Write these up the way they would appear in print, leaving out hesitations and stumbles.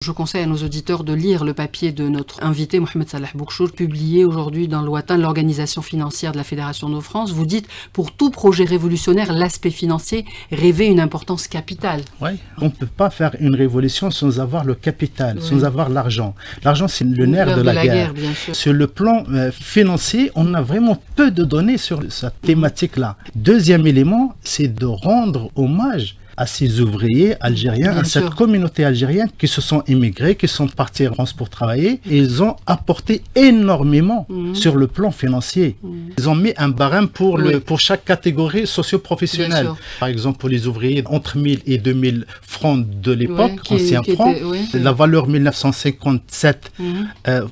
Je conseille à nos auditeurs de lire le papier de notre invité Mohamed Salah Boukchour, publié aujourd'hui dans le Ouatan de l'organisation financière de la Fédération de France. Vous dites, pour tout projet révolutionnaire, l'aspect financier revêt une importance capitale. Oui, on ne peut pas faire une révolution sans avoir le capital, sans avoir l'argent. L'argent, c'est le nerf de la guerre. Bien sûr. Sur le plan financier, on a vraiment peu de données sur cette thématique-là. Deuxième élément, c'est de rendre hommage à ces ouvriers algériens, à cette communauté algérienne qui se sont immigrés, qui sont partis en France pour travailler. Et ils ont apporté énormément sur le plan financier. Ils ont mis un barème pour chaque catégorie socio-professionnelle. Par exemple, pour les ouvriers, entre 1000 et 2000 francs de l'époque, ancien franc. La valeur 1957,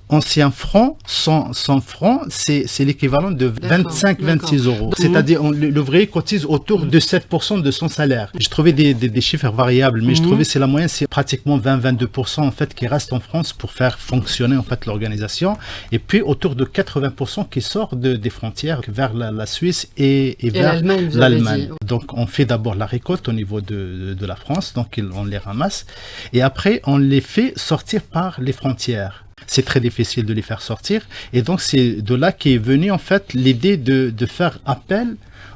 ancien franc, 100 francs, c'est l'équivalent de 25-26 euros. C'est-à-dire, l'ouvrier cotise autour de 7% de son salaire. Je trouvais des chiffres variables, mais je trouvais que la moyenne, c'est pratiquement 20-22% en fait qui reste en France pour faire fonctionner en fait l'organisation, et puis autour de 80% qui sort des frontières vers la Suisse et vers l'Allemagne. Donc on fait d'abord la récolte au niveau de la France, donc on les ramasse, et après on les fait sortir par les frontières. C'est très difficile de les faire sortir, et donc c'est de là qu'est venue en fait l'idée de faire appel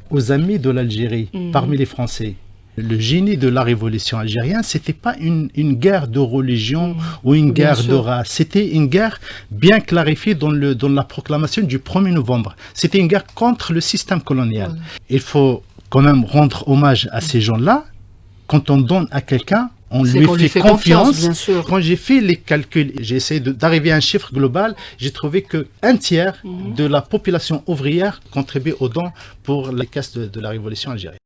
aux amis de l'Algérie parmi les Français. Le génie de la révolution algérienne, c'était pas une guerre de religion ou une guerre de race. C'était une guerre bien clarifiée dans la proclamation du 1er novembre. C'était une guerre contre le système colonial. Il faut quand même rendre hommage à ces gens-là. Quand on donne à quelqu'un, on lui fait confiance. Bien sûr. Quand j'ai fait les calculs, j'ai essayé d'arriver à un chiffre global, j'ai trouvé qu'un tiers de la population ouvrière contribuait aux dons pour les caisses de la révolution algérienne.